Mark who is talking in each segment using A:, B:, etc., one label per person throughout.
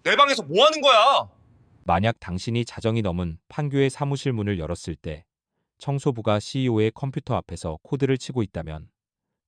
A: 내 방에서 뭐 하는 거야?
B: 만약 당신이 자정이 넘은 판교의 사무실 문을 열었을 때 청소부가 CEO의 컴퓨터 앞에서 코드를 치고 있다면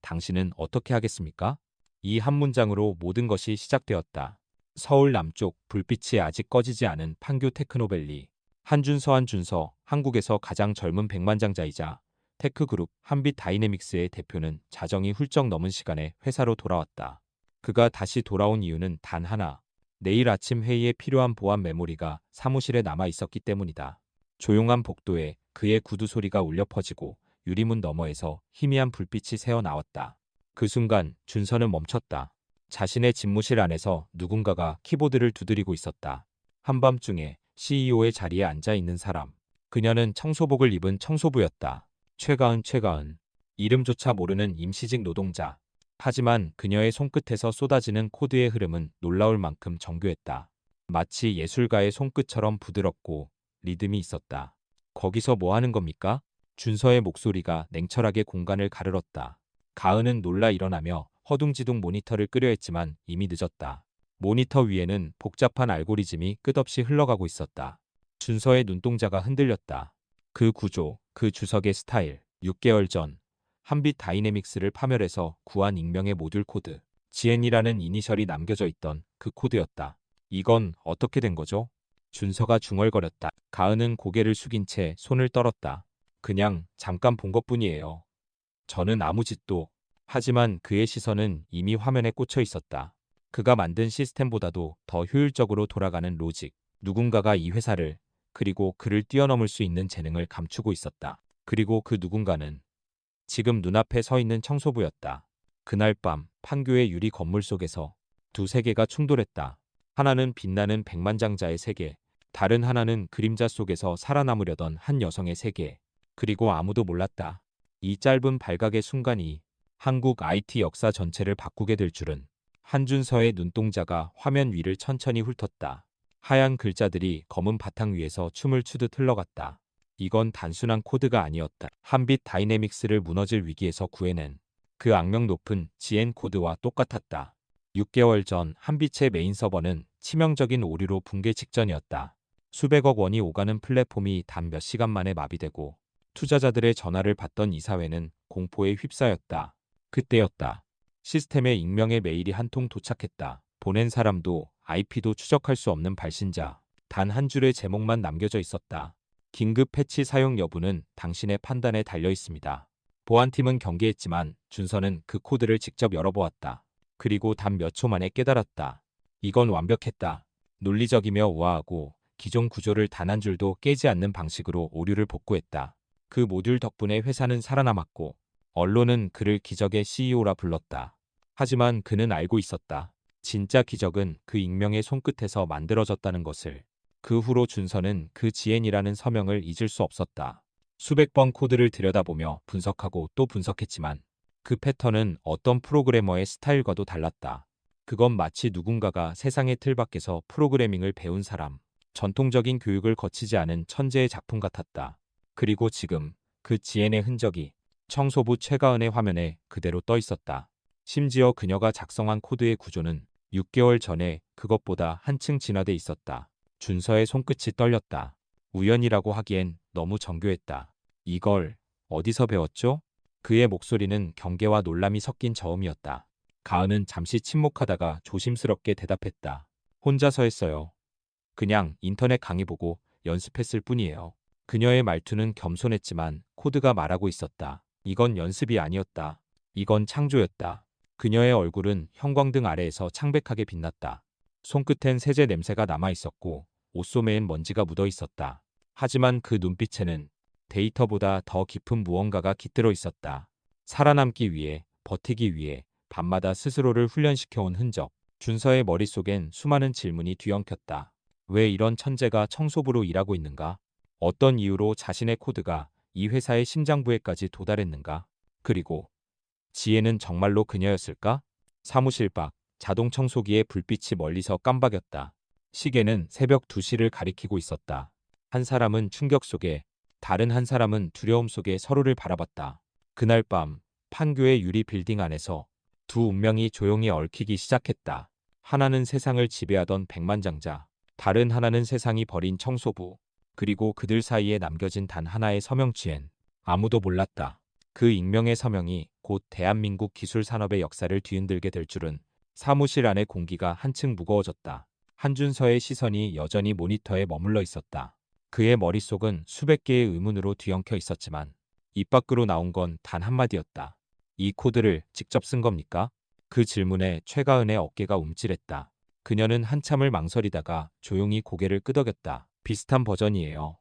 B: 당신은 어떻게 하겠습니까? 이 한 문장으로 모든 것이 시작되었다. 서울 남쪽 불빛이 아직 꺼지지 않은 판교 테크노밸리. 한준서 한국에서 가장 젊은 백만장자이자 테크그룹 한빛 다이내믹스의 대표는 자정이 훌쩍 넘은 시간에 회사로 돌아왔다. 그가 다시 돌아온 이유는 단 하나. 내일 아침 회의에 필요한 보안 메모리가 사무실에 남아 있었기 때문이다. 조용한 복도에 그의 구두 소리가 울려 퍼지고 유리문 너머에서 희미한 불빛이 새어 나왔다. 그 순간 준서는 멈췄다. 자신의 집무실 안에서 누군가가 키보드를 두드리고 있었다. 한밤중에 CEO의 자리에 앉아 있는 사람. 그녀는 청소복을 입은 청소부였다. 최가은. 이름조차 모르는 임시직 노동자. 하지만 그녀의 손끝에서 쏟아지는 코드의 흐름은 놀라울 만큼 정교했다. 마치 예술가의 손끝처럼 부드럽고 리듬이 있었다. 거기서 뭐 하는 겁니까? 준서의 목소리가 냉철하게 공간을 가르렀다. 가은은 놀라 일어나며 허둥지둥 모니터를 끄려 했지만 이미 늦었다. 모니터 위에는 복잡한 알고리즘이 끝없이 흘러가고 있었다. 준서의 눈동자가 흔들렸다. 그 구조, 그 주석의 스타일, 6개월 전 한빛 다이내믹스를 파멸해서 구한 익명의 모듈 코드, GN이라는 이니셜이 남겨져 있던 그 코드였다. 이건 어떻게 된 거죠? 준서가 중얼거렸다. 가은은 고개를 숙인 채 손을 떨었다. 그냥 잠깐 본 것뿐이에요. 저는 아무 짓도. 하지만 그의 시선은 이미 화면에 꽂혀 있었다. 그가 만든 시스템보다도 더 효율적으로 돌아가는 로직. 누군가가 이 회사를, 그리고 그를 뛰어넘을 수 있는 재능을 감추고 있었다. 그리고 그 누군가는 지금 눈앞에 서 있는 청소부였다. 그날 밤 판교의 유리 건물 속에서 두 세계가 충돌했다. 하나는 빛나는 백만장자의 세계, 다른 하나는 그림자 속에서 살아남으려던 한 여성의 세계. 그리고 아무도 몰랐다. 이 짧은 발각의 순간이 한국 IT 역사 전체를 바꾸게 될 줄은. 한준서의 눈동자가 화면 위를 천천히 훑었다. 하얀 글자들이 검은 바탕 위에서 춤을 추듯 흘러갔다. 이건 단순한 코드가 아니었다. 한빛 다이내믹스를 무너질 위기에서 구해낸 그 악명 높은 GN 코드와 똑같았다. 6개월 전 한빛의 메인 서버는 치명적인 오류로 붕괴 직전이었다. 수백억 원이 오가는 플랫폼이 단 몇 시간 만에 마비되고 투자자들의 전화를 받던 이사회는 공포에 휩싸였다. 그때였다. 시스템에 익명의 메일이 한 통 도착했다. 보낸 사람도 IP도 추적할 수 없는 발신자. 단 한 줄의 제목만 남겨져 있었다. 긴급 패치 사용 여부는 당신의 판단에 달려 있습니다. 보안팀은 경계했지만 준서는 그 코드를 직접 열어보았다. 그리고 단 몇 초 만에 깨달았다. 이건 완벽했다. 논리적이며 우아하고 기존 구조를 단 한 줄도 깨지 않는 방식으로 오류를 복구했다. 그 모듈 덕분에 회사는 살아남았고 언론은 그를 기적의 CEO라 불렀다. 하지만 그는 알고 있었다. 진짜 기적은 그 익명의 손끝에서 만들어졌다는 것을. 그 후로 준서는 그 GN이라는 서명을 잊을 수 없었다. 수백 번 코드를 들여다보며 분석하고 또 분석했지만 그 패턴은 어떤 프로그래머의 스타일과도 달랐다. 그건 마치 누군가가 세상의 틀 밖에서 프로그래밍을 배운 사람, 전통적인 교육을 거치지 않은 천재의 작품 같았다. 그리고 지금 그 GN의 흔적이 청소부 최가은의 화면에 그대로 떠 있었다. 심지어 그녀가 작성한 코드의 구조는 6개월 전에 그것보다 한층 진화돼 있었다. 준서의 손끝이 떨렸다. 우연이라고 하기엔 너무 정교했다. 이걸 어디서 배웠죠? 그의 목소리는 경계와 놀람이 섞인 저음이었다. 가은은 잠시 침묵하다가 조심스럽게 대답했다. 혼자서 했어요. 그냥 인터넷 강의 보고 연습했을 뿐이에요. 그녀의 말투는 겸손했지만 코드가 말하고 있었다. 이건 연습이 아니었다. 이건 창조였다. 그녀의 얼굴은 형광등 아래에서 창백하게 빛났다. 손끝엔 세제 냄새가 남아 있었고 옷소매엔 먼지가 묻어 있었다. 하지만 그 눈빛에는 데이터보다 더 깊은 무언가가 깃들어 있었다. 살아남기 위해, 버티기 위해 밤마다 스스로를 훈련시켜온 흔적. 준서의 머릿속엔 수많은 질문이 뒤엉켰다. 왜 이런 천재가 청소부로 일하고 있는가? 어떤 이유로 자신의 코드가 이 회사의 심장부에까지 도달했는가? 그리고 지혜는 정말로 그녀였을까? 사무실 밖 자동 청소기의 불빛이 멀리서 깜박였다. 시계는 새벽 2시를 가리키고 있었다. 한 사람은 충격 속에, 다른 한 사람은 두려움 속에 서로를 바라봤다. 그날 밤 판교의 유리 빌딩 안에서 두 운명이 조용히 얽히기 시작했다. 하나는 세상을 지배하던 백만장자, 다른 하나는 세상이 버린 청소부, 그리고 그들 사이에 남겨진 단 하나의 서명지엔 아무도 몰랐다. 그 익명의 서명이 곧 대한민국 기술산업의 역사를 뒤흔들게 될 줄은. 사무실 안의 공기가 한층 무거워졌다. 한준서의 시선이 여전히 모니터에 머물러 있었다. 그의 머릿속은 수백 개의 의문으로 뒤엉켜 있었지만 입 밖으로 나온 건 단 한마디였다. 이 코드를 직접 쓴 겁니까? 그 질문에 최가은의 어깨가 움찔했다. 그녀는 한참을 망설이다가 조용히 고개를 끄덕였다. 비슷한 버전이에요.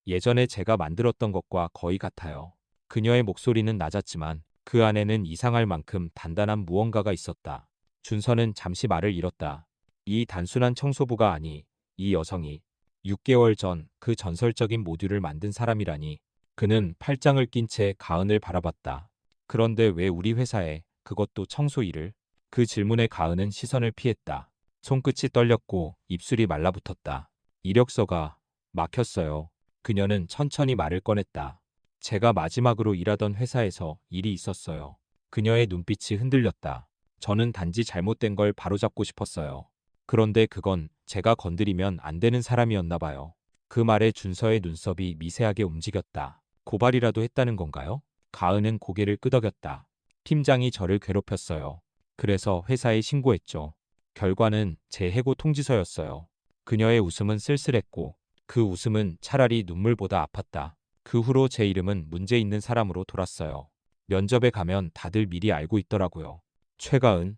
B: 예전에 제가 만들었던 것과 거의 같아요. 그녀의 목소리는 낮았지만 그 안에는 이상할 만큼 단단한 무언가가 있었다. 준서는 잠시 말을 잃었다. 이 단순한 청소부가 아니, 이 여성이 6개월 전 그 전설적인 모듈을 만든 사람이라니. 그는 팔짱을 낀 채 가은을 바라봤다. 그런데 왜 우리 회사에, 그것도 청소 일을? 그 질문에 가은은 시선을 피했다. 손끝이 떨렸고 입술이 말라붙었다. 이력서가 막혔어요. 그녀는 천천히 말을 꺼냈다. 제가 마지막으로 일하던 회사에서 일이 있었어요. 그녀의 눈빛이 흔들렸다. 저는 단지 잘못된 걸 바로잡고 싶었어요. 그런데 그건 제가 건드리면 안 되는 사람이었나 봐요. 그 말에 준서의 눈썹이 미세하게 움직였다. 고발이라도 했다는 건가요? 가은은 고개를 끄덕였다. 팀장이 저를 괴롭혔어요. 그래서 회사에 신고했죠. 결과는 제 해고 통지서였어요. 그녀의 웃음은 쓸쓸했고 그 웃음은 차라리 눈물보다 아팠다. 그 후로 제 이름은 문제 있는 사람으로 돌았어요. 면접에 가면 다들 미리 알고 있더라고요. 최가은.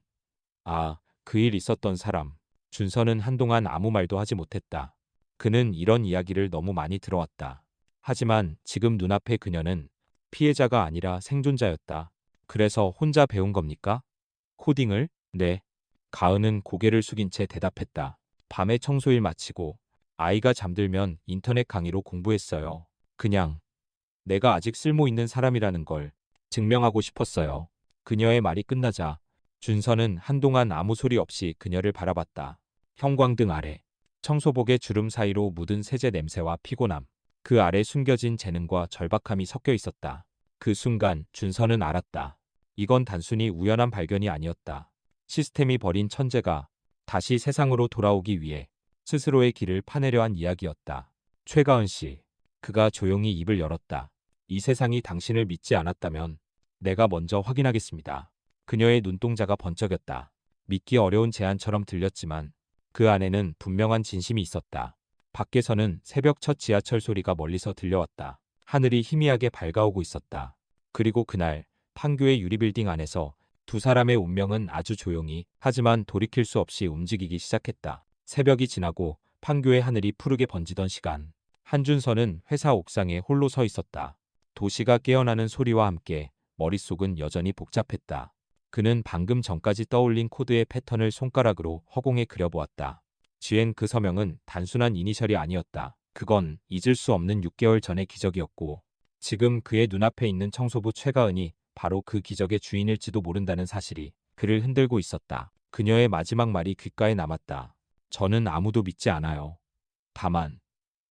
B: 아, 그 일 있었던 사람. 준서는 한동안 아무 말도 하지 못했다. 그는 이런 이야기를 너무 많이 들어왔다. 하지만 지금 눈앞의 그녀는 피해자가 아니라 생존자였다. 그래서 혼자 배운 겁니까? 코딩을? 네. 가은은 고개를 숙인 채 대답했다. 밤에 청소일 마치고 아이가 잠들면 인터넷 강의로 공부했어요. 그냥 내가 아직 쓸모 있는 사람이라는 걸 증명하고 싶었어요. 그녀의 말이 끝나자 준서는 한동안 아무 소리 없이 그녀를 바라봤다. 형광등 아래 청소복의 주름 사이로 묻은 세제 냄새와 피곤함, 그 아래 숨겨진 재능과 절박함이 섞여 있었다. 그 순간 준서는 알았다. 이건 단순히 우연한 발견이 아니었다. 시스템이 버린 천재가 다시 세상으로 돌아오기 위해 스스로의 길을 파내려 한 이야기였다. 최가은 씨. 그가 조용히 입을 열었다. 이 세상이 당신을 믿지 않았다면 내가 먼저 확인하겠습니다. 그녀의 눈동자가 번쩍였다. 믿기 어려운 제안처럼 들렸지만 그 안에는 분명한 진심이 있었다. 밖에서는 새벽 첫 지하철 소리가 멀리서 들려왔다. 하늘이 희미하게 밝아오고 있었다. 그리고 그날 판교의 유리빌딩 안에서 두 사람의 운명은 아주 조용히 하지만 돌이킬 수 없이 움직이기 시작했다. 새벽이 지나고 판교의 하늘이 푸르게 번지던 시간, 한준서는 회사 옥상에 홀로 서 있었다. 도시가 깨어나는 소리와 함께 머릿속은 여전히 복잡했다. 그는 방금 전까지 떠올린 코드의 패턴을 손가락으로 허공에 그려보았다. GN 그 서명은 단순한 이니셜이 아니었다. 그건 잊을 수 없는 6개월 전의 기적이었고 지금 그의 눈앞에 있는 청소부 최가은이 바로 그 기적의 주인일지도 모른다는 사실이 그를 흔들고 있었다. 그녀의 마지막 말이 귓가에 남았다. 저는 아무도 믿지 않아요. 다만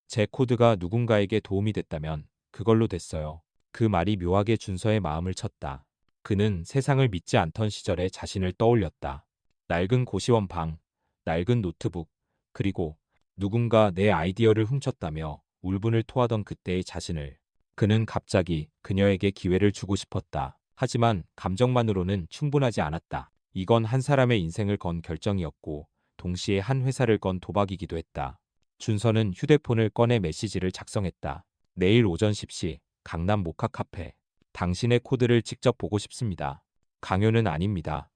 B: 제 코드가 누군가에게 도움이 됐다면 그걸로 됐어요. 그 말이 묘하게 준서의 마음을 쳤다. 그는 세상을 믿지 않던 시절의 자신을 떠올렸다. 낡은 고시원 방, 낡은 노트북, 그리고 누군가 내 아이디어를 훔쳤다며 울분을 토하던 그때의 자신을. 그는 갑자기 그녀에게 기회를 주고 싶었다. 하지만 감정만으로는 충분하지 않았다. 이건 한 사람의 인생을 건 결정이었고 동시에 한 회사를 건 도박이기도 했다. 준서는 휴대폰을 꺼내 메시지를 작성했다. 내일 오전 10시 강남 모카 카페. 당신의 코드를 직접 보고 싶습니다. 강요는 아닙니다.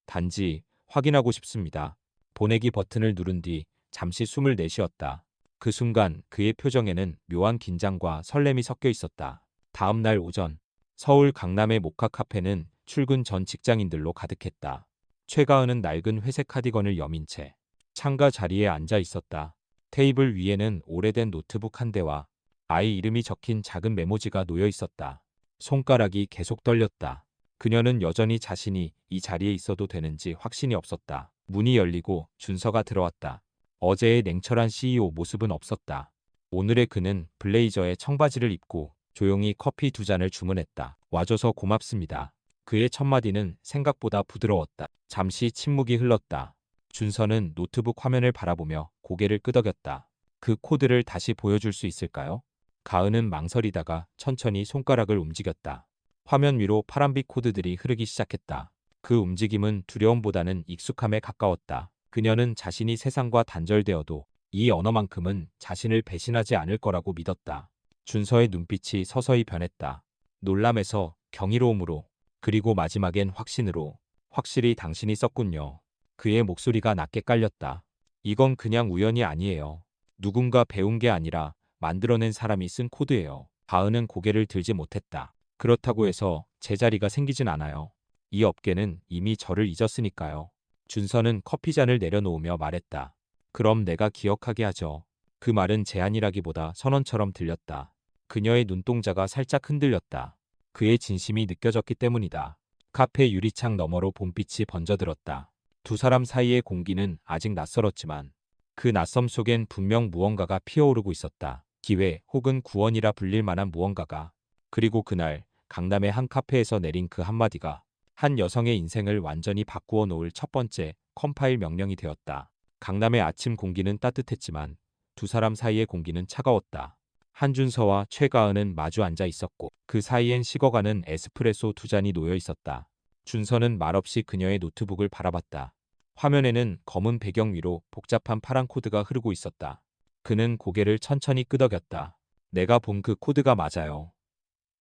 B: 단지 확인하고 싶습니다. 보내기 버튼을 누른 뒤 잠시 숨을 내쉬었다. 그 순간 그의 표정에는 묘한 긴장과 설렘이 섞여 있었다. 다음 날 오전, 서울 강남의 모카 카페는 출근 전 직장인들로 가득했다. 최가은은 낡은 회색 카디건을 여민 채 창가 자리에 앉아 있었다. 테이블 위에는 오래된 노트북 한 대와 아이 이름이 적힌 작은 메모지가 놓여 있었다. 손가락이 계속 떨렸다. 그녀는 여전히 자신이 이 자리에 있어도 되는지 확신이 없었다. 문이 열리고 준서가 들어왔다. 어제의 냉철한 CEO 모습은 없었다. 오늘의 그는 블레이저에 청바지를 입고 조용히 커피 두 잔을 주문했다. 와줘서 고맙습니다. 그의 첫마디는 생각보다 부드러웠다. 잠시 침묵이 흘렀다. 준서는 노트북 화면을 바라보며 고개를 끄덕였다. 그 코드를 다시 보여줄 수 있을까요? 가은은 망설이다가 천천히 손가락을 움직였다. 화면 위로 파란빛 코드들이 흐르기 시작했다. 그 움직임은 두려움보다는 익숙함에 가까웠다. 그녀는 자신이 세상과 단절되어도 이 언어만큼은 자신을 배신하지 않을 거라고 믿었다. 준서의 눈빛이 서서히 변했다. 놀람에서 경이로움으로, 그리고 마지막엔 확신으로. 확실히 당신이 썼군요. 그의 목소리가 낮게 깔렸다. 이건 그냥 우연이 아니에요. 누군가 배운 게 아니라 만들어낸 사람이 쓴 코드예요. 가은은 고개를 들지 못했다. 그렇다고 해서 제자리가 생기진 않아요. 이 업계는 이미 저를 잊었으니까요. 준서는 커피잔을 내려놓으며 말했다. 그럼 내가 기억하게 하죠. 그 말은 제안이라기보다 선언처럼 들렸다. 그녀의 눈동자가 살짝 흔들렸다. 그의 진심이 느껴졌기 때문이다. 카페 유리창 너머로 봄빛이 번져들었다. 두 사람 사이의 공기는 아직 낯설었지만 그 낯섦 속엔 분명 무언가가 피어오르고 있었다. 기회 혹은 구원이라 불릴 만한 무언가가. 그리고 그날 강남의 한 카페에서 내린 그 한마디가 한 여성의 인생을 완전히 바꾸어 놓을 첫 번째 컴파일 명령이 되었다. 강남의 아침 공기는 따뜻했지만 두 사람 사이의 공기는 차가웠다. 한준서와 최가은은 마주 앉아 있었고 그 사이엔 식어가는 에스프레소 두 잔이 놓여 있었다. 준서는 말없이 그녀의 노트북을 바라봤다. 화면에는 검은 배경 위로 복잡한 파란 코드가 흐르고 있었다. 그는 고개를 천천히 끄덕였다. 내가 본 그 코드가 맞아요.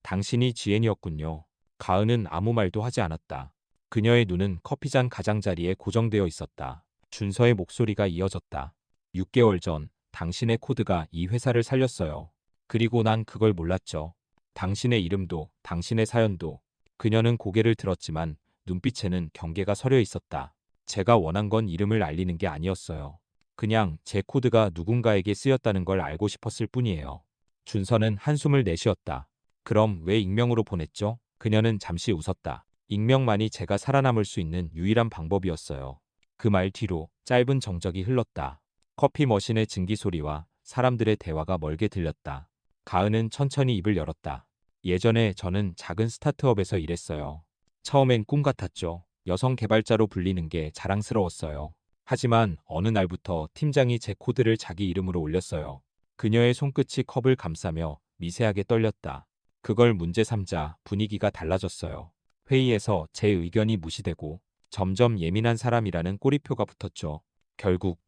B: 당신이 지엔이었군요. 가은은 아무 말도 하지 않았다. 그녀의 눈은 커피잔 가장자리에 고정되어 있었다. 준서의 목소리가 이어졌다. 6개월 전 당신의 코드가 이 회사를 살렸어요. 그리고 난 그걸 몰랐죠. 당신의 이름도, 당신의 사연도. 그녀는 고개를 들었지만 눈빛에는 경계가 서려 있었다. 제가 원한 건 이름을 알리는 게 아니었어요. 그냥 제 코드가 누군가에게 쓰였다는 걸 알고 싶었을 뿐이에요. 준서는 한숨을 내쉬었다. 그럼 왜 익명으로 보냈죠? 그녀는 잠시 웃었다. 익명만이 제가 살아남을 수 있는 유일한 방법이었어요. 그 말 뒤로 짧은 정적이 흘렀다. 커피 머신의 증기 소리와 사람들의 대화가 멀게 들렸다. 가은은 천천히 입을 열었다. 예전에 저는 작은 스타트업에서 일했어요. 처음엔 꿈 같았죠. 여성 개발자로 불리는 게 자랑스러웠어요. 하지만 어느 날부터 팀장이 제 코드를 자기 이름으로 올렸어요. 그녀의 손끝이 컵을 감싸며 미세하게 떨렸다. 그걸 문제 삼자 분위기가 달라졌어요. 회의에서 제 의견이 무시되고 점점 예민한 사람이라는 꼬리표가 붙었죠. 결국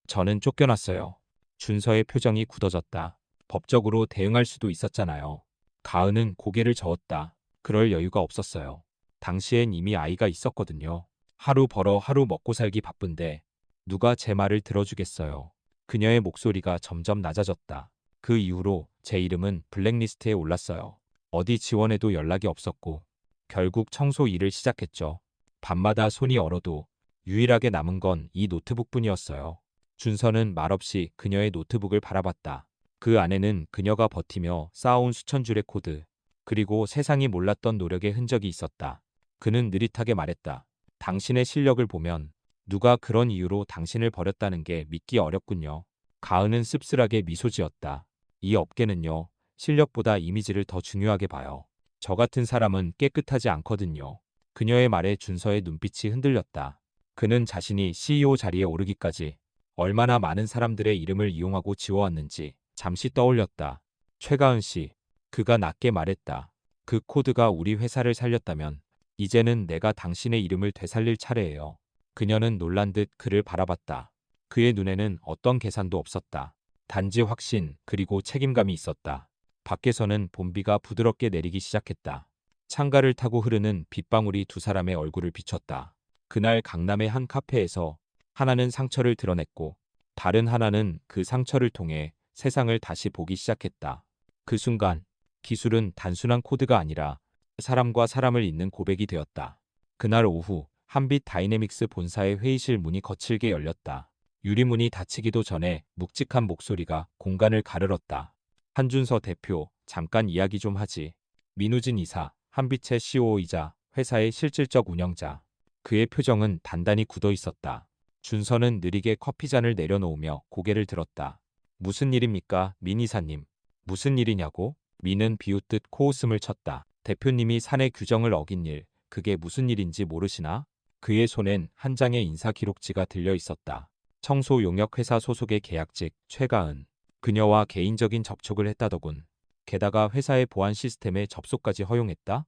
B: 저는 쫓겨났어요. 준서의 표정이 굳어졌다. 법적으로 대응할 수도 있었잖아요. 가은은 고개를 저었다. 그럴 여유가 없었어요. 당시엔 이미 아이가 있었거든요. 하루 벌어 하루 먹고 살기 바쁜데 누가 제 말을 들어주겠어요. 그녀의 목소리가 점점 낮아졌다. 그 이후로 제 이름은 블랙리스트에 올랐어요. 어디 지원해도 연락이 없었고 결국 청소 일을 시작했죠. 밤마다 손이 얼어도 유일하게 남은 건 이 노트북뿐이었어요. 준서는 말없이 그녀의 노트북을 바라봤다. 그 안에는 그녀가 버티며 쌓아온 수천 줄의 코드, 그리고 세상이 몰랐던 노력의 흔적이 있었다. 그는 느릿하게 말했다. 당신의 실력을 보면 누가 그런 이유로 당신을 버렸다는 게 믿기 어렵군요. 가은은 씁쓸하게 미소 지었다. 이 업계는요, 실력보다 이미지를 더 중요하게 봐요. 저 같은 사람은 깨끗하지 않거든요. 그녀의 말에 준서의 눈빛이 흔들렸다. 그는 자신이 CEO 자리에 오르기까지 얼마나 많은 사람들의 이름을 이용하고 지워왔는지 잠시 떠올렸다. 최가은 씨, 그가 낮게 말했다. 그 코드가 우리 회사를 살렸다면 이제는 내가 당신의 이름을 되살릴 차례예요. 그녀는 놀란 듯 그를 바라봤다. 그의 눈에는 어떤 계산도 없었다. 단지 확신 그리고 책임감이 있었다. 밖에서는 봄비가 부드럽게 내리기 시작했다. 창가를 타고 흐르는 빗방울이 두 사람의 얼굴을 비췄다. 그날 강남의 한 카페에서 하나는 상처를 드러냈고 다른 하나는 그 상처를 통해 세상을 다시 보기 시작했다. 그 순간 기술은 단순한 코드가 아니라 사람과 사람을 잇는 고백이 되었다. 그날 오후 한빛 다이내믹스 본사의 회의실 문이 거칠게 열렸다. 유리문이 닫히기도 전에 묵직한 목소리가 공간을 가르렀다. 한준서 대표, 잠깐 이야기 좀 하지. 민우진 이사, 한빛의 CEO이자 회사의 실질적 운영자. 그의 표정은 단단히 굳어 있었다. 준서는 느리게 커피잔을 내려놓으며 고개를 들었다. 무슨 일입니까, 민 이사님? 무슨 일이냐고? 민은 비웃듯 코웃음을 쳤다. 대표님이 사내 규정을 어긴 일, 그게 무슨 일인지 모르시나? 그의 손엔 한 장의 인사 기록지가 들려 있었다. 청소 용역 회사 소속의 계약직 최가은. 그녀와 개인적인 접촉을 했다더군. 게다가 회사의 보안 시스템에 접속까지 허용했다?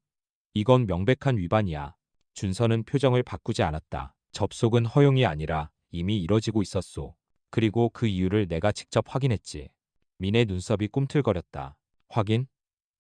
B: 이건 명백한 위반이야. 준서는 표정을 바꾸지 않았다. 접속은 허용이 아니라 이미 이뤄지고 있었소. 그리고 그 이유를 내가 직접 확인했지. 민의 눈썹이 꿈틀거렸다. 확인?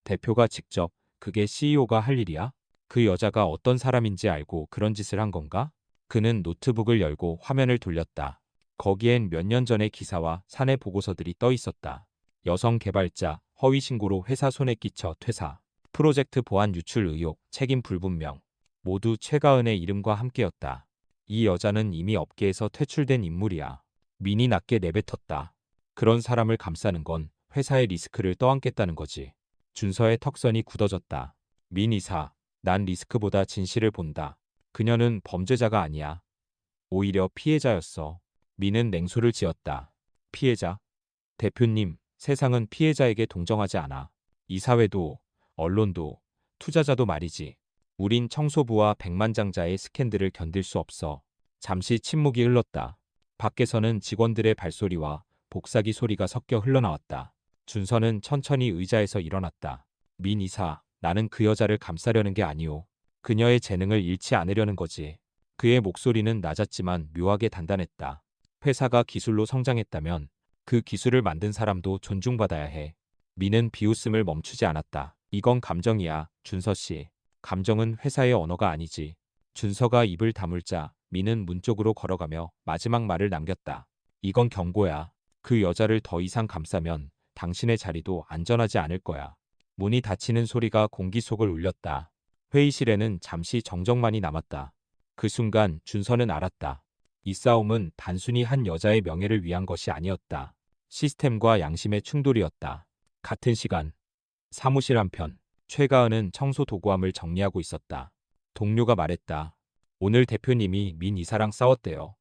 B: 대표가 직접, 그게 CEO가 할 일이야? 그 여자가 어떤 사람인지 알고 그런 짓을 한 건가? 그는 노트북을 열고 화면을 돌렸다. 거기엔 몇 년 전의 기사와 사내 보고서들이 떠 있었다. 여성 개발자, 허위 신고로 회사 손에 끼쳐 퇴사. 프로젝트 보안 유출 의혹, 책임 불분명. 모두 최가은의 이름과 함께였다. 이 여자는 이미 업계에서 퇴출된 인물이야. 민이 낮게 내뱉었다. 그런 사람을 감싸는 건 회사의 리스크를 떠안겠다는 거지. 준서의 턱선이 굳어졌다. 민 이사, 난 리스크보다 진실을 본다. 그녀는 범죄자가 아니야. 오히려 피해자였어. 민은 냉소를 지었다. 피해자? 대표님, 세상은 피해자에게 동정하지 않아. 이 사회도, 언론도, 투자자도 말이지. 우린 청소부와 백만장자의 스캔들을 견딜 수 없어. 잠시 침묵이 흘렀다. 밖에서는 직원들의 발소리와 복사기 소리가 섞여 흘러나왔다. 준서는 천천히 의자에서 일어났다. 민 이사, 나는 그 여자를 감싸려는 게 아니오. 그녀의 재능을 잃지 않으려는 거지. 그의 목소리는 낮았지만 묘하게 단단했다. 회사가 기술로 성장했다면 그 기술을 만든 사람도 존중받아야 해. 민은 비웃음을 멈추지 않았다. 이건 감정이야, 준서 씨. 감정은 회사의 언어가 아니지. 준서가 입을 다물자 민은 문 쪽으로 걸어가며 마지막 말을 남겼다. 이건 경고야. 그 여자를 더 이상 감싸면 당신의 자리도 안전하지 않을 거야. 문이 닫히는 소리가 공기 속을 울렸다. 회의실에는 잠시 정적만이 남았다. 그 순간 준서는 알았다. 이 싸움은 단순히 한 여자의 명예를 위한 것이 아니었다. 시스템과 양심의 충돌이었다. 같은 시간, 사무실 한편, 최가은은 청소 도구함을 정리하고 있었다. 동료가 말했다. 오늘 대표님이 민 이사랑 싸웠대요.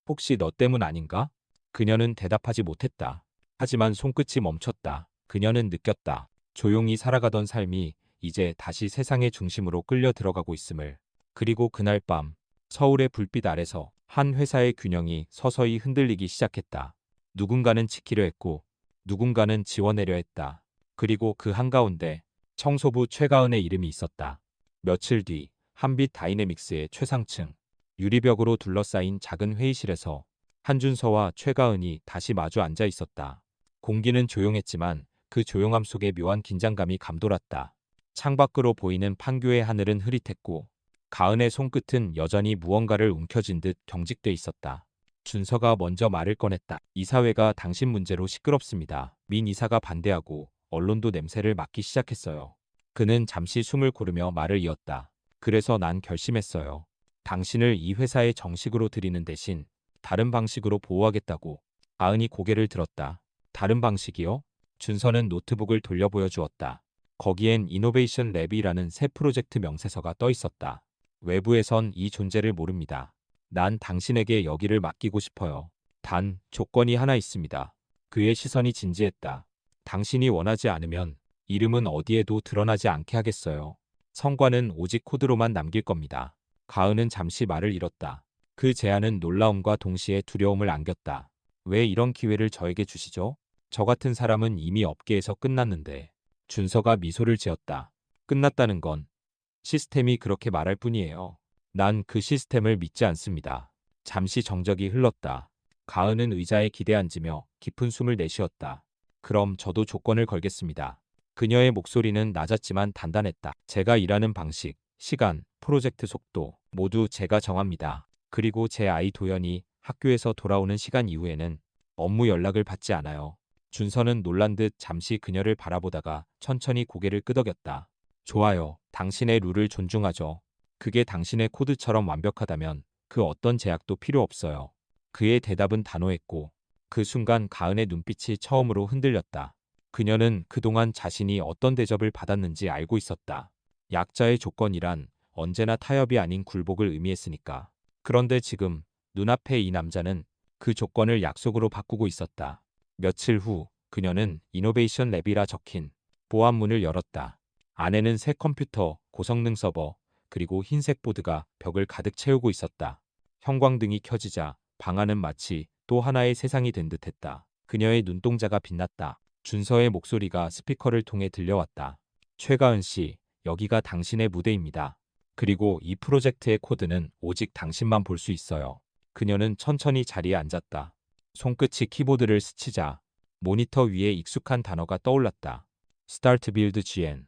B: 혹시 너 때문 아닌가? 그녀는 대답하지 못했다. 하지만 손끝이 멈췄다. 그녀는 느꼈다. 조용히 살아가던 삶이 이제 다시 세상의 중심으로 끌려 들어가고 있음을. 그리고 그날 밤, 서울의 불빛 아래서 한 회사의 균형이 서서히 흔들리기 시작했다. 누군가는 지키려 했고, 누군가는 지워내려 했다. 그리고 그 한가운데 청소부 최가은의 이름이 있었다. 며칠 뒤, 한빛 다이내믹스의 최상층, 유리벽으로 둘러싸인 작은 회의실에서 한준서와 최가은이 다시 마주 앉아 있었다. 공기는 조용했지만 그 조용함 속에 묘한 긴장감이 감돌았다. 창밖으로 보이는 판교의 하늘은 흐릿했고 가은의 손끝은 여전히 무언가를 움켜쥔 듯 경직돼 있었다. 준서가 먼저 말을 꺼냈다. 이사회가 당신 문제로 시끄럽습니다. 민 이사가 반대하고 언론도 냄새를 맡기 시작했어요. 그는 잠시 숨을 고르며 말을 이었다. 그래서 난 결심했어요. 당신을 이 회사에 정식으로 들이는 대신 다른 방식으로 보호하겠다고. 가은이 고개를 들었다. 다른 방식이요? 준서는 노트북을 돌려 보여주었다. 거기엔 이노베이션 랩이라는 새 프로젝트 명세서가 떠 있었다. 외부에선 이 존재를 모릅니다. 난 당신에게 여기를 맡기고 싶어요. 단, 조건이 하나 있습니다. 그의 시선이 진지했다. 당신이 원하지 않으면 이름은 어디에도 드러나지 않게 하겠어요. 성과는 오직 코드로만 남길 겁니다. 가은은 잠시 말을 잃었다. 그 제안은 놀라움과 동시에 두려움을 안겼다. 왜 이런 기회를 저에게 주시죠? 저 같은 사람은 이미 업계에서 끝났는데. 준서가 미소를 지었다. 끝났다는 건 시스템이 그렇게 말할 뿐이에요. 난 그 시스템을 믿지 않습니다. 잠시 정적이 흘렀다. 가은은 의자에 기대앉으며 깊은 숨을 내쉬었다. 그럼 저도 조건을 걸겠습니다. 그녀의 목소리는 낮았지만 단단했다. 제가 일하는 방식, 시간, 프로젝트 속도 모두 제가 정합니다. 그리고 제 아이 도연이 학교에서 돌아오는 시간 이후에는 업무 연락을 받지 않아요. 준서는 놀란 듯 잠시 그녀를 바라보다가 천천히 고개를 끄덕였다. 좋아요. 당신의 룰을 존중하죠. 그게 당신의 코드처럼 완벽하다면 그 어떤 제약도 필요 없어요. 그의 대답은 단호했고 그 순간 가은의 눈빛이 처음으로 흔들렸다. 그녀는 그동안 자신이 어떤 대접을 받았는지 알고 있었다. 약자의 조건이란 언제나 타협이 아닌 굴복을 의미했으니까. 그런데 지금 눈앞에 이 남자는 그 조건을 약속으로 바꾸고 있었다. 며칠 후 그녀는 이노베이션 랩이라 적힌 보안문을 열었다. 안에는 새 컴퓨터, 고성능 서버, 그리고 흰색 보드가 벽을 가득 채우고 있었다. 형광등이 켜지자 방 안은 마치 또 하나의 세상이 된 듯했다. 그녀의 눈동자가 빛났다. 준서의 목소리가 스피커를 통해 들려왔다. 최가은 씨, 여기가 당신의 무대입니다. 그리고 이 프로젝트의 코드는 오직 당신만 볼 수 있어요. 그녀는 천천히 자리에 앉았다. 손끝이 키보드를 스치자 모니터 위에 익숙한 단어가 떠올랐다. Start Build GN.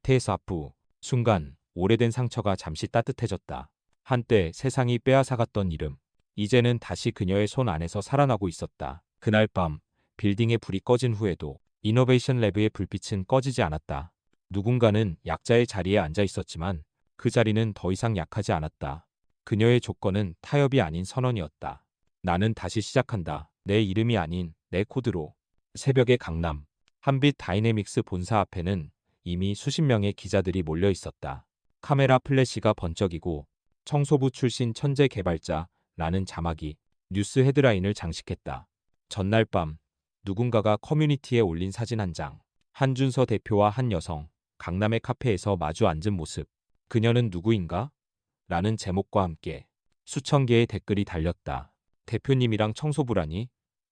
B: 테사프. 순간 오래된 상처가 잠시 따뜻해졌다. 한때 세상이 빼앗아갔던 이름. 이제는 다시 그녀의 손 안에서 살아나고 있었다. 그날 밤 빌딩의 불이 꺼진 후에도 이노베이션 랩의 불빛은 꺼지지 않았다. 누군가는 약자의 자리에 앉아 있었지만 그 자리는 더 이상 약하지 않았다. 그녀의 조건은 타협이 아닌 선언이었다. 나는 다시 시작한다. 내 이름이 아닌 내 코드로. 새벽의 강남. 한빛 다이내믹스 본사 앞에는 이미 수십 명의 기자들이 몰려 있었다. 카메라 플래시가 번쩍이고 청소부 출신 천재 개발자라는 자막이 뉴스 헤드라인을 장식했다. 전날 밤 누군가가 커뮤니티에 올린 사진 한 장. 한준서 대표와 한 여성, 강남의 카페에서 마주 앉은 모습. 그녀는 누구인가? 라는 제목과 함께 수천 개의 댓글이 달렸다. 대표님이랑 청소부라니?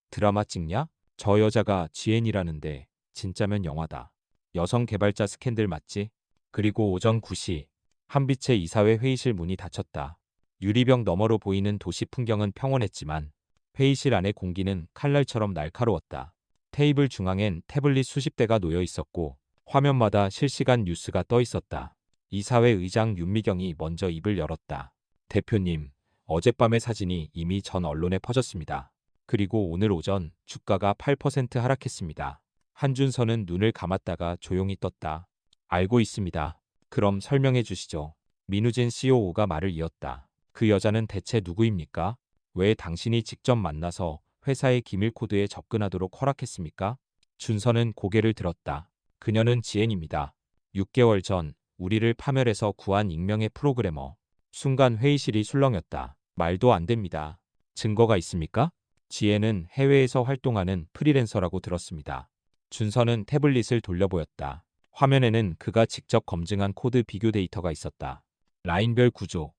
B: 드라마 찍냐? 저 여자가 GN이라는데 진짜면 영화다. 여성 개발자 스캔들 맞지? 그리고 오전 9시 한빛의 이사회 회의실 문이 닫혔다. 유리병 너머로 보이는 도시 풍경은 평온했지만 회의실 안의 공기는 칼날처럼 날카로웠다. 테이블 중앙엔 태블릿 수십 대가 놓여 있었고 화면마다 실시간 뉴스가 떠 있었다. 이사회 의장 윤미경이 먼저 입을 열었다. 대표님, 어젯밤의 사진이 이미 전 언론에 퍼졌습니다. 그리고 오늘 오전 주가가 8% 하락했습니다. 한준서는 눈을 감았다가 조용히 떴다. 알고 있습니다. 그럼 설명해 주시죠. 민우진 COO가 말을 이었다. 그 여자는 대체 누구입니까? 왜 당신이 직접 만나서 회사의 기밀 코드에 접근하도록 허락했습니까? 준서는 고개를 들었다. 그녀는 지엔입니다. 6개월 전 우리를 파멸해서 구한 익명의 프로그래머. 순간 회의실이 술렁였다. 말도 안 됩니다. 증거가 있습니까? 지엔은 해외에서 활동하는 프리랜서라고 들었습니다. 준서는 태블릿을 돌려보였다. 화면에는 그가 직접 검증한 코드 비교 데이터가 있었다. 라인별 구조,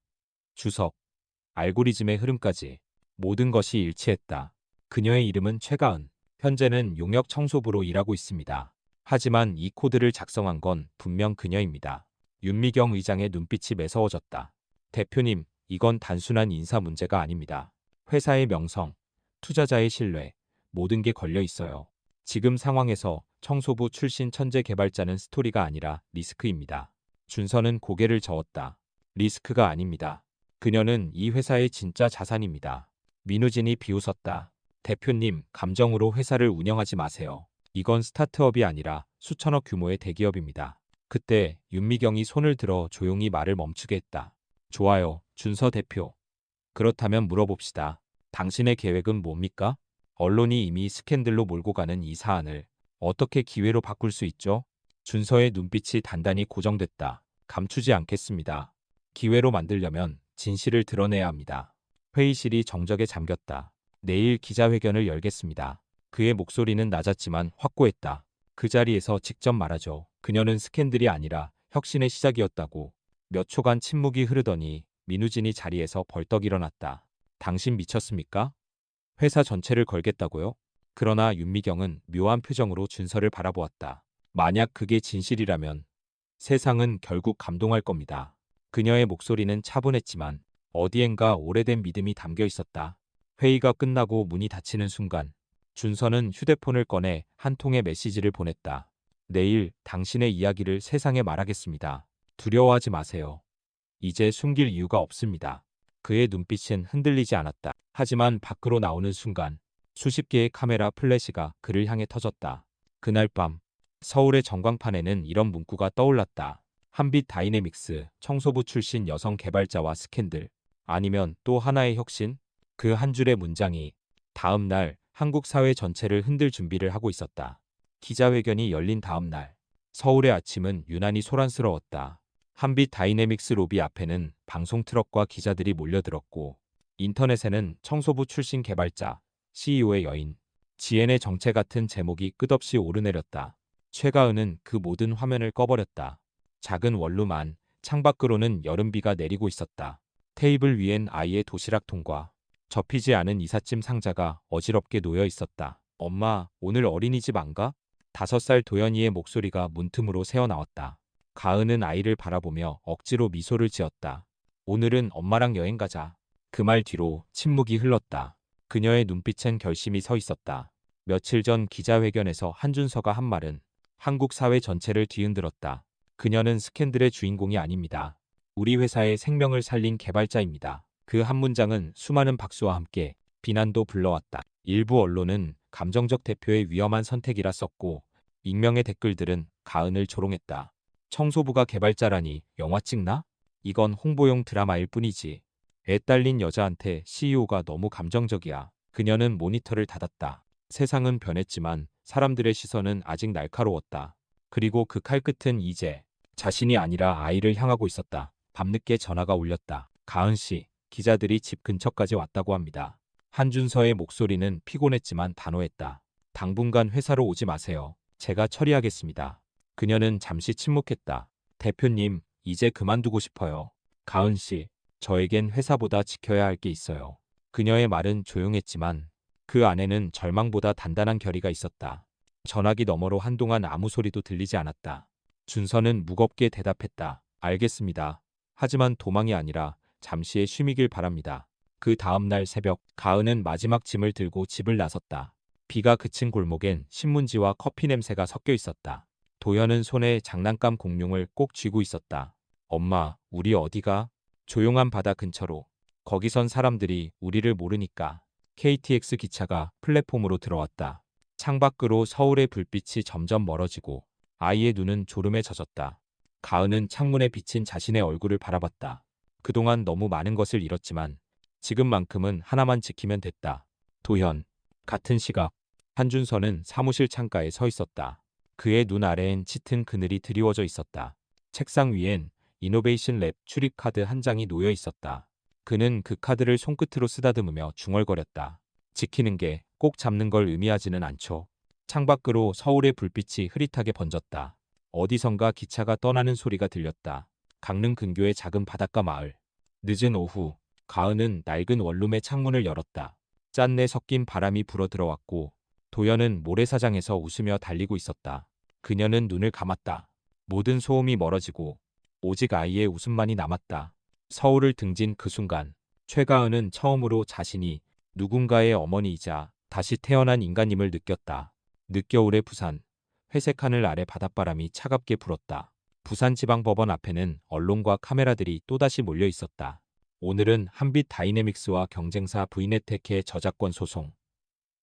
B: 주석, 알고리즘의 흐름까지 모든 것이 일치했다. 그녀의 이름은 최가은. 현재는 용역 청소부로 일하고 있습니다. 하지만 이 코드를 작성한 건 분명 그녀입니다. 윤미경 의장의 눈빛이 매서워졌다. 대표님, 이건 단순한 인사 문제가 아닙니다. 회사의 명성, 투자자의 신뢰, 모든 게 걸려 있어요. 지금 상황에서 청소부 출신 천재 개발자는 스토리가 아니라 리스크입니다. 준서는 고개를 저었다. 리스크가 아닙니다. 그녀는 이 회사의 진짜 자산입니다. 민우진이 비웃었다. 대표님, 감정으로 회사를 운영하지 마세요. 이건 스타트업이 아니라 수천억 규모의 대기업입니다. 그때 윤미경이 손을 들어 조용히 말을 멈추게 했다. 좋아요, 준서 대표. 그렇다면 물어봅시다. 당신의 계획은 뭡니까? 언론이 이미 스캔들로 몰고 가는 이 사안을 어떻게 기회로 바꿀 수 있죠? 준서의 눈빛이 단단히 고정됐다. 감추지 않겠습니다. 기회로 만들려면 진실을 드러내야 합니다. 회의실이 정적에 잠겼다. 내일 기자회견을 열겠습니다. 그의 목소리는 낮았지만 확고했다. 그 자리에서 직접 말하죠. 그녀는 스캔들이 아니라 혁신의 시작이었다고. 몇 초간 침묵이 흐르더니 민우진이 자리에서 벌떡 일어났다. 당신 미쳤습니까? 회사 전체를 걸겠다고요? 그러나 윤미경은 묘한 표정으로 준서를 바라보았다. 만약 그게 진실이라면 세상은 결국 감동할 겁니다. 그녀의 목소리는 차분했지만 어디엔가 오래된 믿음이 담겨 있었다. 회의가 끝나고 문이 닫히는 순간 준서는 휴대폰을 꺼내 한 통의 메시지를 보냈다. 내일 당신의 이야기를 세상에 말하겠습니다. 두려워하지 마세요. 이제 숨길 이유가 없습니다. 그의 눈빛은 흔들리지 않았다. 하지만 밖으로 나오는 순간 수십 개의 카메라 플래시가 그를 향해 터졌다. 그날 밤 서울의 전광판에는 이런 문구가 떠올랐다. 한빛 다이내믹스 청소부 출신 여성 개발자와 스캔들. 아니면 또 하나의 혁신? 그 한 줄의 문장이 다음 날 한국 사회 전체를 흔들 준비를 하고 있었다. 기자회견이 열린 다음 날 서울의 아침은 유난히 소란스러웠다. 한빛 다이내믹스 로비 앞에는 방송 트럭과 기자들이 몰려들었고 인터넷에는 청소부 출신 개발자, CEO의 여인, 지엔의 정체 같은 제목이 끝없이 오르내렸다. 최가은은 그 모든 화면을 꺼버렸다. 작은 원룸 안 창밖으로는 여름비가 내리고 있었다. 테이블 위엔 아이의 도시락통과 접히지 않은 이삿짐 상자가 어지럽게 놓여 있었다. 엄마, 오늘 어린이집 안 가? 5살 도연이의 목소리가 문틈으로 새어나왔다. 가은은 아이를 바라보며 억지로 미소를 지었다. 오늘은 엄마랑 여행 가자. 그 말 뒤로 침묵이 흘렀다. 그녀의 눈빛엔 결심이 서 있었다. 며칠 전 기자회견에서 한준서가 한 말은 한국 사회 전체를 뒤흔들었다. 그녀는 스캔들의 주인공이 아닙니다. 우리 회사의 생명을 살린 개발자입니다. 그 한 문장은 수많은 박수와 함께 비난도 불러왔다. 일부 언론은 감정적 대표의 위험한 선택이라 썼고 익명의 댓글들은 가은을 조롱했다. 청소부가 개발자라니 영화 찍나? 이건 홍보용 드라마일 뿐이지. 애 딸린 여자한테 CEO가 너무 감정적이야. 그녀는 모니터를 닫았다. 세상은 변했지만 사람들의 시선은 아직 날카로웠다. 그리고 그 칼끝은 이제 자신이 아니라 아이를 향하고 있었다. 밤늦게 전화가 울렸다. 가은 씨, 기자들이 집 근처까지 왔다고 합니다. 한준서의 목소리는 피곤했지만 단호했다. 당분간 회사로 오지 마세요. 제가 처리하겠습니다. 그녀는 잠시 침묵했다. 대표님, 이제 그만두고 싶어요. 가은 씨, 저에겐 회사보다 지켜야 할 게 있어요. 그녀의 말은 조용했지만 그 안에는 절망보다 단단한 결의가 있었다. 전화기 너머로 한동안 아무 소리도 들리지 않았다. 준서는 무겁게 대답했다. 알겠습니다. 하지만 도망이 아니라 잠시의 쉼이길 바랍니다. 그 다음 날 새벽, 가은은 마지막 짐을 들고 집을 나섰다. 비가 그친 골목엔 신문지와 커피 냄새가 섞여 있었다. 도연은 손에 장난감 공룡을 꼭 쥐고 있었다. 엄마, 우리 어디가? 조용한 바다 근처로. 거기선 사람들이 우리를 모르니까. KTX 기차가 플랫폼으로 들어왔다. 창밖으로 서울의 불빛이 점점 멀어지고 아이의 눈은 졸음에 젖었다. 가은은 창문에 비친 자신의 얼굴을 바라봤다. 그동안 너무 많은 것을 잃었지만 지금만큼은 하나만 지키면 됐다. 도현. 같은 시각. 한준서는 사무실 창가에 서 있었다. 그의 눈 아래엔 짙은 그늘이 드리워져 있었다. 책상 위엔 이노베이션 랩 출입 카드 한 장이 놓여 있었다. 그는 그 카드를 손끝으로 쓰다듬으며 중얼거렸다. 지키는 게 꼭 잡는 걸 의미하지는 않죠. 창밖으로 서울의 불빛이 흐릿하게 번졌다. 어디선가 기차가 떠나는 소리가 들렸다. 강릉 근교의 작은 바닷가 마을. 늦은 오후, 가은은 낡은 원룸의 창문을 열었다. 짠내 섞인 바람이 불어 들어왔고 도연은 모래사장에서 웃으며 달리고 있었다. 그녀는 눈을 감았다. 모든 소음이 멀어지고 오직 아이의 웃음만이 남았다. 서울을 등진 그 순간, 최가은은 처음으로 자신이 누군가의 어머니이자 다시 태어난 인간임을 느꼈다. 늦겨울의 부산, 회색 하늘 아래 바닷바람이 차갑게 불었다. 부산지방법원 앞에는 언론과 카메라들이 또다시 몰려 있었다. 오늘은 한빛 다이내믹스와 경쟁사 브이네테크의 저작권 소송.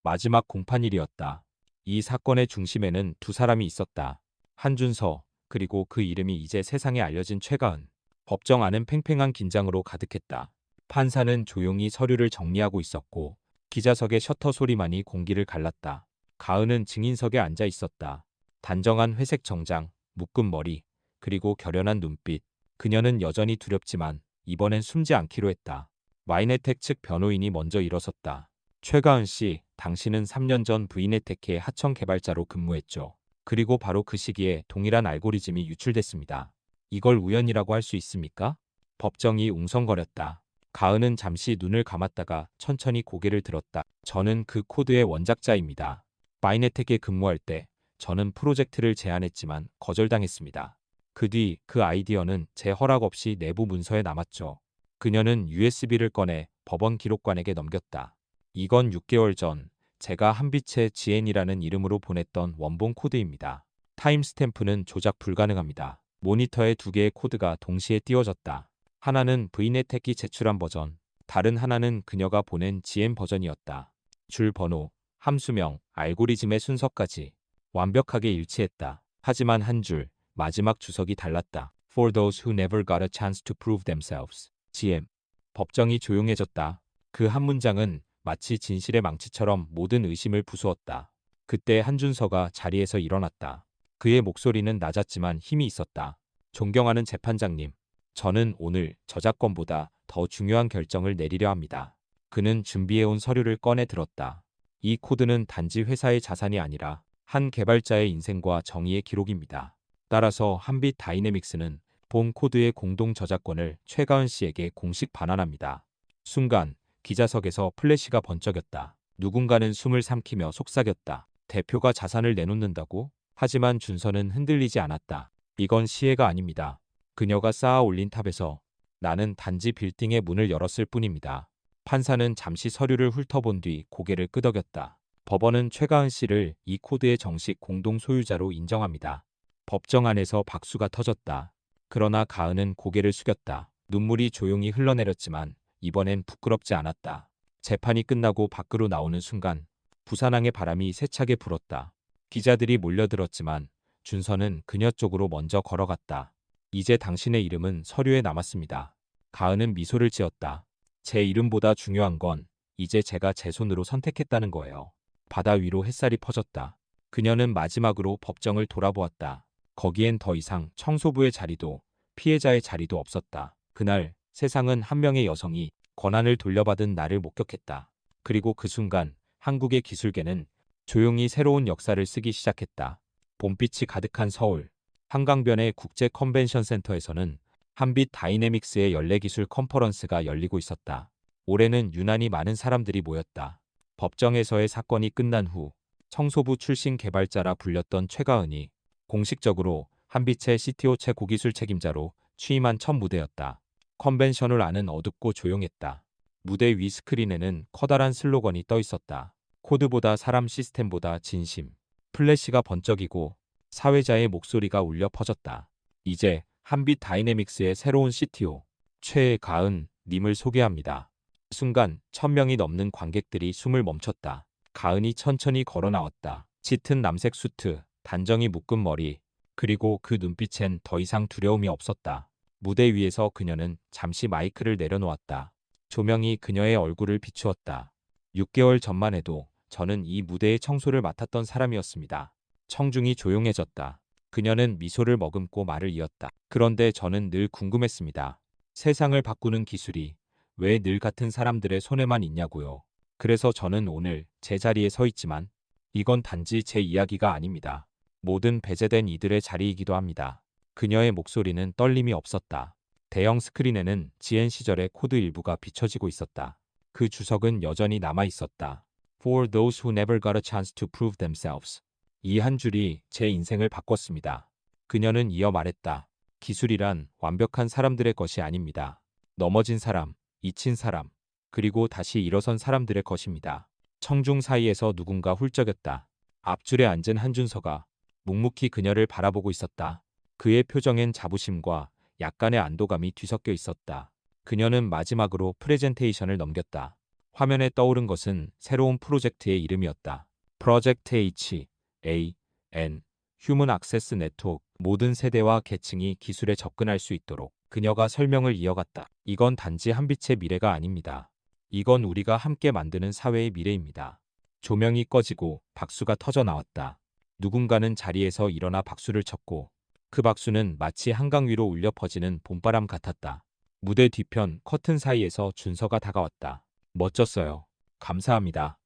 B: 마지막 공판일이었다. 이 사건의 중심에는 두 사람이 있었다. 한준서, 그리고 그 이름이 이제 세상에 알려진 최가은. 법정 안은 팽팽한 긴장으로 가득했다. 판사는 조용히 서류를 정리하고 있었고 기자석의 셔터 소리만이 공기를 갈랐다. 가은은 증인석에 앉아 있었다. 단정한 회색 정장, 묶은 머리, 그리고 결연한 눈빛. 그녀는 여전히 두렵지만 이번엔 숨지 않기로 했다. 마이네텍 측 변호인이 먼저 일어섰다. 최가은 씨, 당신은 3년 전 브이네테크의 하청 개발자로 근무했죠. 그리고 바로 그 시기에 동일한 알고리즘이 유출됐습니다. 이걸 우연이라고 할 수 있습니까? 법정이 웅성거렸다. 가은은 잠시 눈을 감았다가 천천히 고개를 들었다. 저는 그 코드의 원작자입니다. 바이네텍에 근무할 때 저는 프로젝트를 제안했지만 거절당했습니다. 그 뒤 그 아이디어는 제 허락 없이 내부 문서에 남았죠. 그녀는 USB를 꺼내 법원 기록관에게 넘겼다. 이건 6개월 전 제가 한빛의 GN이라는 이름으로 보냈던 원본 코드입니다. 타임스탬프는 조작 불가능합니다. 모니터에 2개의 코드가 동시에 띄워졌다. 하나는 브이네텍이 제출한 버전, 다른 하나는 그녀가 보낸 GN 버전이었다. 줄 번호, 함수명, 알고리즘의 순서까지 완벽하게 일치했다. 하지만 한 줄, 마지막 주석이 달랐다. For those who never got a chance to prove themselves. GM. 법정이 조용해졌다. 그 한 문장은 마치 진실의 망치처럼 모든 의심을 부수었다. 그때 한준서가 자리에서 일어났다. 그의 목소리는 낮았지만 힘이 있었다. 존경하는 재판장님. 저는 오늘 저작권보다 더 중요한 결정을 내리려 합니다. 그는 준비해온 서류를 꺼내 들었다. 이 코드는 단지 회사의 자산이 아니라 한 개발자의 인생과 정의의 기록입니다. 따라서 한빛 다이내믹스는 본 코드의 공동 저작권을 최가은 씨에게 공식 반환합니다. 순간 기자석에서 플래시가 번쩍였다. 누군가는 숨을 삼키며 속삭였다. 대표가 자산을 내놓는다고? 하지만 준서는 흔들리지 않았다. 이건 시혜가 아닙니다. 그녀가 쌓아 올린 탑에서 나는 단지 빌딩의 문을 열었을 뿐입니다. 판사는 잠시 서류를 훑어본 뒤 고개를 끄덕였다. 법원은 최가은 씨를 이 코드의 정식 공동 소유자로 인정합니다. 법정 안에서 박수가 터졌다. 그러나 가은은 고개를 숙였다. 눈물이 조용히 흘러내렸지만 이번엔 부끄럽지 않았다. 재판이 끝나고 밖으로 나오는 순간 부산항의 바람이 세차게 불었다. 기자들이 몰려들었지만 준서는 그녀 쪽으로 먼저 걸어갔다. 이제 당신의 이름은 서류에 남았습니다. 가은은 미소를 지었다. 제 이름보다 중요한 건 이제 제가 제 손으로 선택했다는 거예요. 바다 위로 햇살이 퍼졌다. 그녀는 마지막으로 법정을 돌아보았다. 거기엔 더 이상 청소부의 자리도 피해자의 자리도 없었다. 그날 세상은 한 명의 여성이 권한을 돌려받은 날을 목격했다. 그리고 그 순간 한국의 기술계는 조용히 새로운 역사를 쓰기 시작했다. 봄빛이 가득한 서울 한강변의 국제 컨벤션 센터에서는 한빛 다이내믹스의 연례기술 컨퍼런스가 열리고 있었다. 올해는 유난히 많은 사람들이 모였다. 법정에서의 사건이 끝난 후 청소부 출신 개발자라 불렸던 최가은이 공식적으로 한빛의 CTO 최고기술 책임자로 취임한 첫 무대였다. 컨벤션을 안은 어둡고 조용했다. 무대 위 스크린에는 커다란 슬로건이 떠 있었다. 코드보다 사람, 시스템보다 진심. 플래시가 번쩍이고 사회자의 목소리가 울려 퍼졌다. 이제 한빛 다이내믹스의 새로운 CTO 최가은 님을 소개합니다. 순간 1000명이 넘는 관객들이 숨을 멈췄다. 가은이 천천히 걸어 나왔다. 짙은 남색 수트, 단정히 묶은 머리, 그리고 그 눈빛엔 더 이상 두려움이 없었다. 무대 위에서 그녀는 잠시 마이크를 내려놓았다. 조명이 그녀의 얼굴을 비추었다. 6개월 전만 해도 저는 이 무대의 청소를 맡았던 사람이었습니다. 청중이 조용해졌다. 그녀는 미소를 머금고 말을 이었다. 그런데 저는 늘 궁금했습니다. 세상을 바꾸는 기술이 왜 늘 같은 사람들의 손에만 있냐고요. 그래서 저는 오늘 제 자리에 서 있지만 이건 단지 제 이야기가 아닙니다. 모든 배제된 이들의 자리이기도 합니다. 그녀의 목소리는 떨림이 없었다. 대형 스크린에는 GN 시절의 코드 일부가 비춰지고 있었다. 그 주석은 여전히 남아 있었다. For those who never got a chance to prove themselves. 이 한 줄이 제 인생을 바꿨습니다. 그녀는 이어 말했다. 기술이란 완벽한 사람들의 것이 아닙니다. 넘어진 사람, 잊힌 사람, 그리고 다시 일어선 사람들의 것입니다. 청중 사이에서 누군가 훌쩍였다. 앞줄에 앉은 한준서가 묵묵히 그녀를 바라보고 있었다. 그의 표정엔 자부심과 약간의 안도감이 뒤섞여 있었다. 그녀는 마지막으로 프레젠테이션을 넘겼다. 화면에 떠오른 것은 새로운 프로젝트의 이름이었다. 프로젝트 H, A, N, 휴먼 액세스 네트워크. 모든 세대와 계층이 기술에 접근할 수 있도록 그녀가 설명을 이어갔다. 이건 단지 한빛의 미래가 아닙니다. 이건 우리가 함께 만드는 사회의 미래입니다. 조명이 꺼지고 박수가 터져 나왔다. 누군가는 자리에서 일어나 박수를 쳤고 그 박수는 마치 한강 위로 울려 퍼지는 봄바람 같았다. 무대 뒤편 커튼 사이에서 준서가 다가왔다. 멋졌어요. 감사합니다.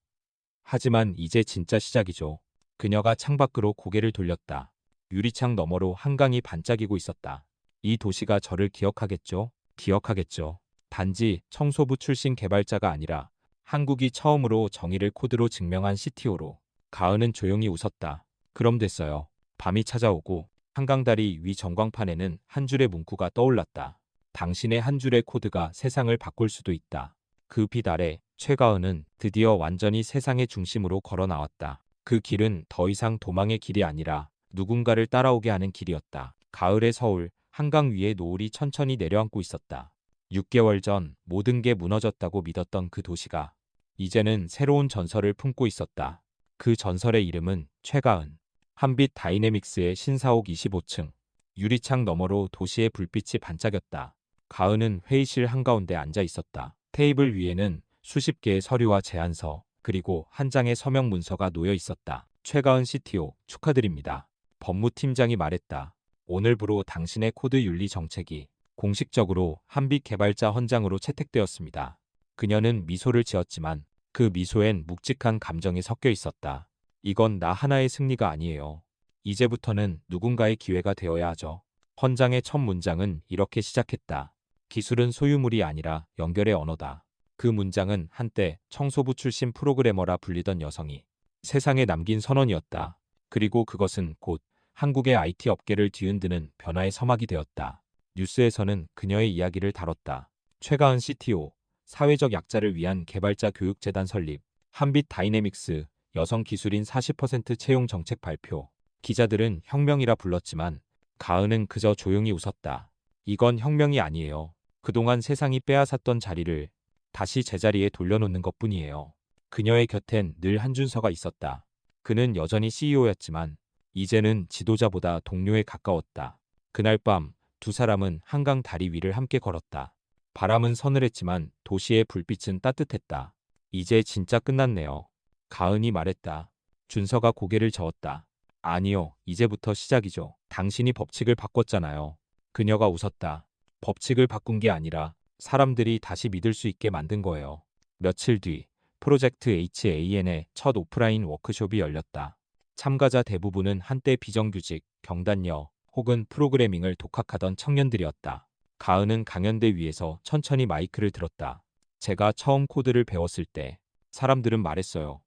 B: 하지만 이제 진짜 시작이죠. 그녀가 창밖으로 고개를 돌렸다. 유리창 너머로 한강이 반짝이고 있었다. 이 도시가 저를 기억하겠죠? 기억하겠죠. 단지 청소부 출신 개발자가 아니라 한국이 처음으로 정의를 코드로 증명한 CTO로. 가은은 조용히 웃었다. 그럼 됐어요. 밤이 찾아오고 한강다리 위 전광판에는 한 줄의 문구가 떠올랐다. 당신의 한 줄의 코드가 세상을 바꿀 수도 있다. 그 빛 아래 최가은은 드디어 완전히 세상의 중심으로 걸어 나왔다. 그 길은 더 이상 도망의 길이 아니라 누군가를 따라오게 하는 길이었다. 가을의 서울, 한강 위에 노을이 천천히 내려앉고 있었다. 6개월 전 모든 게 무너졌다고 믿었던 그 도시가 이제는 새로운 전설을 품고 있었다. 그 전설의 이름은 최가은. 한빛 다이내믹스의 신사옥 25층. 유리창 너머로 도시의 불빛이 반짝였다. 가은은 회의실 한가운데 앉아 있었다. 테이블 위에는 수십 개의 서류와 제안서, 그리고 한 장의 서명 문서가 놓여 있었다. 최가은 CTO, 축하드립니다. 법무팀장이 말했다. 오늘부로 당신의 코드 윤리 정책이 공식적으로 한빛 개발자 헌장으로 채택되었습니다. 그녀는 미소를 지었지만 그 미소엔 묵직한 감정이 섞여 있었다. 이건 나 하나의 승리가 아니에요. 이제부터는 누군가의 기회가 되어야 하죠. 헌장의 첫 문장은 이렇게 시작했다. 기술은 소유물이 아니라 연결의 언어다. 그 문장은 한때 청소부 출신 프로그래머라 불리던 여성이 세상에 남긴 선언이었다. 그리고 그것은 곧 한국의 IT 업계를 뒤흔드는 변화의 서막이 되었다. 뉴스에서는 그녀의 이야기를 다뤘다. 최가은 CTO, 사회적 약자를 위한 개발자 교육재단 설립, 한빛 다이내믹스, 여성 기술인 40% 채용 정책 발표. 기자들은 혁명이라 불렀지만 가은은 그저 조용히 웃었다. 이건 혁명이 아니에요. 그동안 세상이 빼앗았던 자리를 다시 제자리에 돌려놓는 것뿐이에요. 그녀의 곁엔 늘 한준서가 있었다. 그는 여전히 CEO였지만 이제는 지도자보다 동료에 가까웠다. 그날 밤 두 사람은 한강 다리 위를 함께 걸었다. 바람은 서늘했지만 도시의 불빛은 따뜻했다. 이제 진짜 끝났네요. 가은이 말했다. 준서가 고개를 저었다. 아니요, 이제부터 시작이죠. 당신이 법칙을 바꿨잖아요. 그녀가 웃었다. 법칙을 바꾼 게 아니라 사람들이 다시 믿을 수 있게 만든 거예요. 며칠 뒤 프로젝트 HAN의 첫 오프라인 워크숍이 열렸다. 참가자 대부분은 한때 비정규직, 경단녀 혹은 프로그래밍을 독학하던 청년들이었다. 가은은 강연대 위에서 천천히 마이크를 들었다. 제가 처음 코드를 배웠을 때 사람들은 말했어요.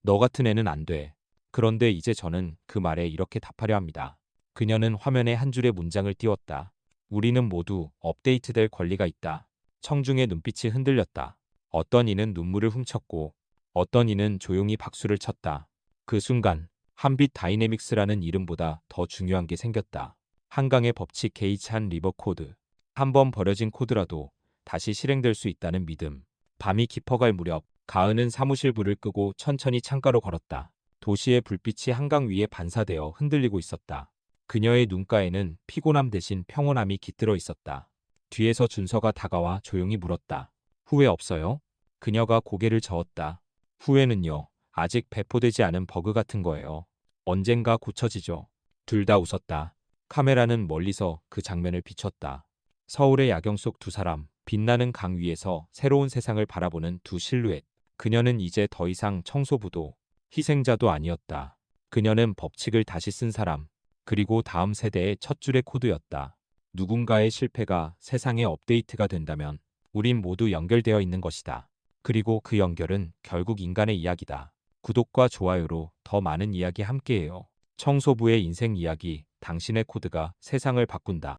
B: 너 같은 애는 안 돼. 그런데 이제 저는 그 말에 이렇게 답하려 합니다. 그녀는 화면에 한 줄의 문장을 띄웠다. 우리는 모두 업데이트될 권리가 있다. 청중의 눈빛이 흔들렸다. 어떤 이는 눈물을 훔쳤고 어떤 이는 조용히 박수를 쳤다. 그 순간 한빛 다이내믹스라는 이름보다 더 중요한 게 생겼다. 한강의 법칙 개의찬 리버 코드. 한 번 버려진 코드라도 다시 실행될 수 있다는 믿음. 밤이 깊어갈 무렵 가은은 사무실 불을 끄고 천천히 창가로 걸었다. 도시의 불빛이 한강 위에 반사되어 흔들리고 있었다. 그녀의 눈가에는 피곤함 대신 평온함이 깃들어 있었다. 뒤에서 준서가 다가와 조용히 물었다. 후회 없어요? 그녀가 고개를 저었다. 후회는요, 아직 배포되지 않은 버그 같은 거예요. 언젠가 고쳐지죠. 둘 다 웃었다. 카메라는 멀리서 그 장면을 비췄다. 서울의 야경 속 두 사람, 빛나는 강 위에서 새로운 세상을 바라보는 두 실루엣. 그녀는 이제 더 이상 청소부도 희생자도 아니었다. 그녀는 법칙을 다시 쓴 사람, 그리고 다음 세대의 첫 줄의 코드였다. 누군가의 실패가 세상의 업데이트가 된다면 우린 모두 연결되어 있는 것이다. 그리고 그 연결은 결국 인간의 이야기다. 구독과 좋아요로 더 많은 이야기 함께해요. 청소부의 인생 이야기, 당신의 코드가 세상을 바꾼다.